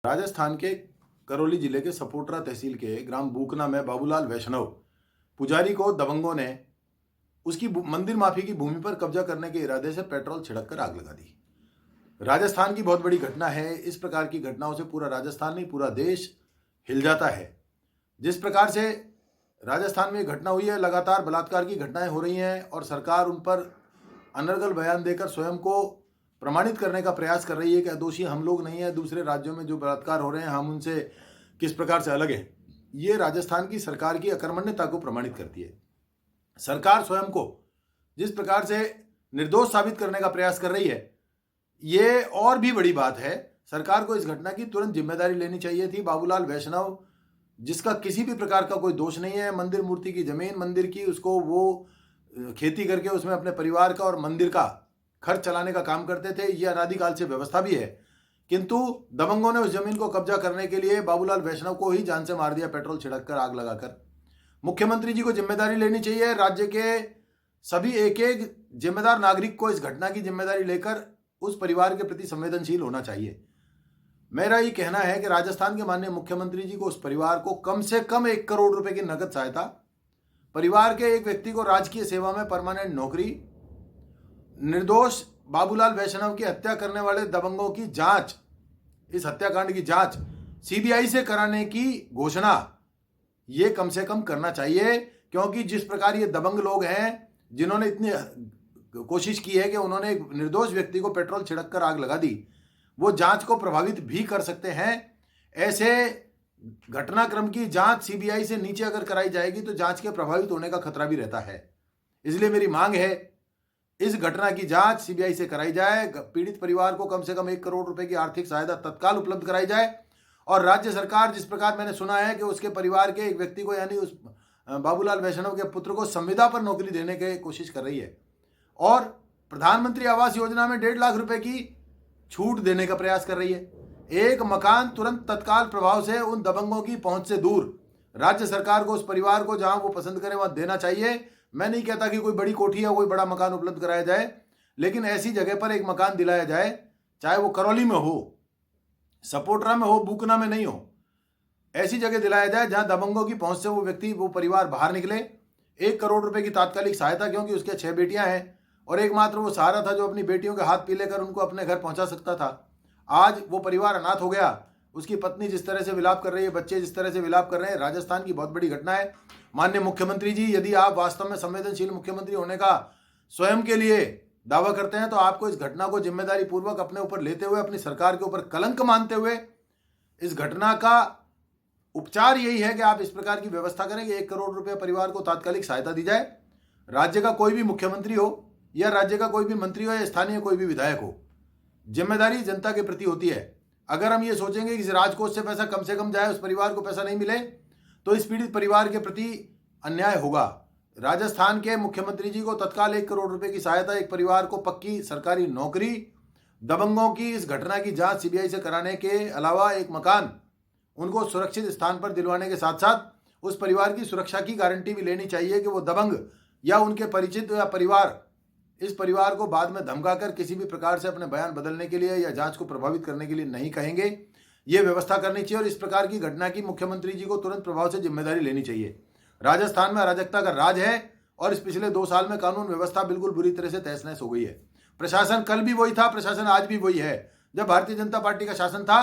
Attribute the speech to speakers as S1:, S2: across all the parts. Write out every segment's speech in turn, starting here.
S1: राजस्थान के करौली जिले के सपोटरा तहसील के ग्राम बूकना में बाबूलाल वैष्णव पुजारी को दबंगों ने उसकी मंदिर माफी की भूमि पर कब्जा करने के इरादे से पेट्रोल छिड़ककर आग लगा दी। राजस्थान की बहुत बड़ी घटना है। इस प्रकार की घटनाओं से पूरा राजस्थान नहीं, पूरा देश हिल जाता है। जिस प्रकार से राजस्थान में घटना हुई है, लगातार बलात्कार की घटनाएं हो रही हैं और सरकार उन पर अनर्गल बयान देकर स्वयं को प्रमाणित करने का प्रयास कर रही है कि दोषी हम लोग नहीं है, दूसरे राज्यों में जो बलात्कार हो रहे हैं हम उनसे किस प्रकार से अलग हैं। ये राजस्थान की सरकार की अकर्मण्यता को प्रमाणित करती है। सरकार स्वयं को जिस प्रकार से निर्दोष साबित करने का प्रयास कर रही है, ये और भी बड़ी बात है। सरकार को इस घटना की तुरंत जिम्मेदारी लेनी चाहिए थी। बाबूलाल वैष्णव, जिसका किसी भी प्रकार का कोई दोष नहीं है, मंदिर मूर्ति की जमीन, मंदिर की, उसको वो खेती करके उसमें अपने परिवार का और मंदिर का खर्च चलाने का काम करते थे। यह अनादिकाल से व्यवस्था भी है, किंतु दबंगों ने उस जमीन को कब्जा करने के लिए बाबूलाल वैष्णव को ही जान से मार दिया, पेट्रोल छिड़ककर, आग लगाकर। मुख्यमंत्री जी को जिम्मेदारी लेनी चाहिए। राज्य के सभी एक एक जिम्मेदार नागरिक को इस घटना की जिम्मेदारी लेकर उस परिवार के प्रति संवेदनशील होना चाहिए। मेरा ये कहना है कि राजस्थान के माननीय मुख्यमंत्री जी को उस परिवार को कम से कम 1 करोड़ रुपए की नगद सहायता, परिवार के एक व्यक्ति को राजकीय सेवा में परमानेंट नौकरी, निर्दोष बाबूलाल वैष्णव की हत्या करने वाले दबंगों की जांच, इस हत्याकांड की जांच सीबीआई से कराने की घोषणा ये कम से कम करना चाहिए। क्योंकि जिस प्रकार ये दबंग लोग हैं जिन्होंने इतनी कोशिश की है कि उन्होंने एक निर्दोष व्यक्ति को पेट्रोल छिड़ककर आग लगा दी, वो जांच को प्रभावित भी कर सकते हैं। ऐसे घटनाक्रम की जांच सीबीआई से नीचे अगर कराई जाएगी तो जांच के प्रभावित होने का खतरा भी रहता है। इसलिए मेरी मांग है, इस घटना की जांच सीबीआई से कराई जाए, पीड़ित परिवार को कम से कम 1 करोड़ रुपए की आर्थिक सहायता तत्काल उपलब्ध कराई जाए। और राज्य सरकार, जिस प्रकार मैंने सुना है कि उसके परिवार के एक व्यक्ति को, यानी उस बाबूलाल वैष्णव के पुत्र को संविदा पर नौकरी देने की कोशिश कर रही है और प्रधानमंत्री आवास योजना में 1.5 लाख रुपए की छूट देने का प्रयास कर रही है। एक मकान तुरंत तत्काल प्रभाव से उन दबंगों की पहुंच से दूर राज्य सरकार को उस परिवार को जहां वो पसंद करे वहां देना चाहिए। मैं नहीं कहता कि कोई बड़ी कोठी या कोई बड़ा मकान उपलब्ध कराया जाए, लेकिन ऐसी जगह पर एक मकान दिलाया जाए, चाहे वो करौली में हो, सपोटरा में हो, बूकना में नहीं हो, ऐसी जगह दिलाया जाए जहां दबंगों की पहुंच से वो व्यक्ति, वो परिवार बाहर निकले। 1 करोड़ रुपए की तात्कालिक सहायता, क्योंकि उसके 6 बेटियां हैं और एकमात्र वो सहारा था जो अपनी बेटियों के हाथ पीले कर उनको अपने घर पहुंचा सकता था। आज वो परिवार अनाथ हो गया। उसकी पत्नी जिस तरह से विलाप कर रही है, बच्चे जिस तरह से विलाप कर रहे हैं, राजस्थान की बहुत बड़ी घटना है। माननीय मुख्यमंत्री जी, यदि आप वास्तव में संवेदनशील मुख्यमंत्री होने का स्वयं के लिए दावा करते हैं तो आपको इस घटना को जिम्मेदारी पूर्वक अपने ऊपर लेते हुए, अपनी सरकार के ऊपर कलंक मानते हुए, इस घटना का उपचार यही है कि आप इस प्रकार की व्यवस्था करें कि 1 करोड़ रुपए परिवार को तात्कालिक सहायता दी जाए। राज्य का कोई भी मुख्यमंत्री हो या राज्य का कोई भी मंत्री हो या स्थानीय कोई भी विधायक हो, जिम्मेदारी जनता के प्रति होती है। अगर हम ये सोचेंगे कि इस राजकोष से पैसा कम से कम जाए, उस परिवार को पैसा नहीं मिले, तो इस पीड़ित परिवार के प्रति अन्याय होगा। राजस्थान के मुख्यमंत्री जी को तत्काल 1 करोड़ रुपए की सहायता, एक परिवार को पक्की सरकारी नौकरी, दबंगों की इस घटना की जांच सीबीआई से कराने के अलावा एक मकान उनको सुरक्षित स्थान पर दिलवाने के साथ साथ उस परिवार की सुरक्षा की गारंटी भी लेनी चाहिए कि वो दबंग या उनके परिचित या परिवार इस परिवार को बाद में धमकाकर किसी भी प्रकार से अपने बयान बदलने के लिए या जांच को प्रभावित करने के लिए नहीं कहेंगे। ये व्यवस्था करनी चाहिए और इस प्रकार की घटना की मुख्यमंत्री जी को तुरंत प्रभाव से जिम्मेदारी लेनी चाहिए। राजस्थान में अराजकता का राज है और इस पिछले 2 साल में कानून व्यवस्था बिल्कुल बुरी तरह से तहस नहस हो गई है। प्रशासन कल भी वही था, प्रशासन आज भी वही है। जब भारतीय जनता पार्टी का शासन था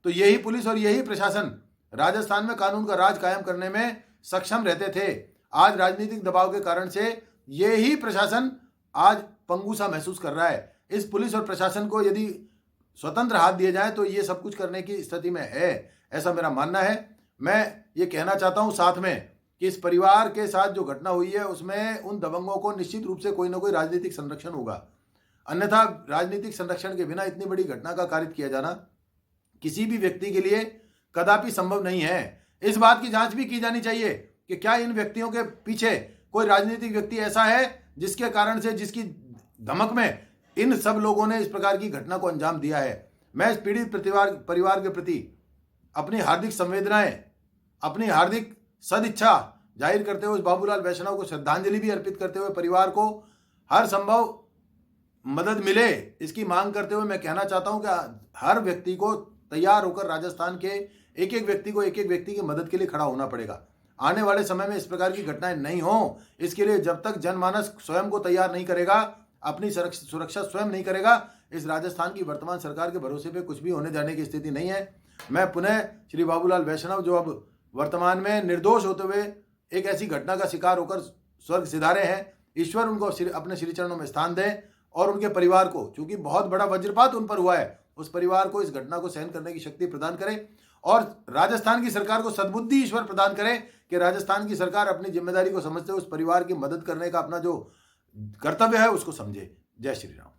S1: तो यही पुलिस और यही प्रशासन राजस्थान में कानून का राज कायम करने में सक्षम रहते थे। आज राजनीतिक दबाव के कारण से यही प्रशासन आज पंगु सा महसूस कर रहा है। इस पुलिस और प्रशासन को यदि स्वतंत्र हाथ दिए जाए तो ये सब कुछ करने की स्थिति में है, ऐसा मेरा मानना है। मैं ये कहना चाहता हूं साथ में कि इस परिवार के साथ जो घटना हुई है उसमें उन दबंगों को निश्चित रूप से कोई ना कोई राजनीतिक संरक्षण होगा। अन्यथा राजनीतिक संरक्षण के बिना इतनी बड़ी घटना का कारित किया जाना किसी भी व्यक्ति के लिए कदापि संभव नहीं है। इस बात की जांच भी की जानी चाहिए कि क्या इन व्यक्तियों के पीछे कोई राजनीतिक व्यक्ति ऐसा है जिसके कारण से, जिसकी धमक में इन सब लोगों ने इस प्रकार की घटना को अंजाम दिया है। मैं इस पीड़ित परिवार के प्रति अपनी हार्दिक संवेदनाएं, अपनी हार्दिक सदिच्छा जाहिर करते हुए उस बाबूलाल वैष्णव को श्रद्धांजलि भी अर्पित करते हुए परिवार को हर संभव मदद मिले इसकी मांग करते हुए मैं कहना चाहता हूं कि हर व्यक्ति को तैयार होकर राजस्थान के एक एक व्यक्ति की मदद के लिए खड़ा होना पड़ेगा। आने वाले समय में इस प्रकार की घटनाएं नहीं हो, इसके लिए जब तक जनमानस स्वयं को तैयार नहीं करेगा, अपनी सुरक्षा स्वयं नहीं करेगा, इस राजस्थान की वर्तमान सरकार के भरोसे पे कुछ भी होने जाने की स्थिति नहीं है। मैं पुनः श्री बाबूलाल वैष्णव, जो अब वर्तमान में निर्दोष होते हुए एक ऐसी घटना का शिकार होकर स्वर्ग सिधारे हैं, ईश्वर उनको अपने श्री चरणों में स्थान दें और उनके परिवार को, चूंकि बहुत बड़ा वज्रपात उन पर हुआ है, उस परिवार को इस घटना को सहन करने की शक्ति प्रदान करें और राजस्थान की सरकार को सद्बुद्धि ईश्वर प्रदान करें कि राजस्थान की सरकार अपनी जिम्मेदारी को समझते हुए उस परिवार की मदद करने का अपना जो कर्तव्य है उसको समझे। जय श्री राम।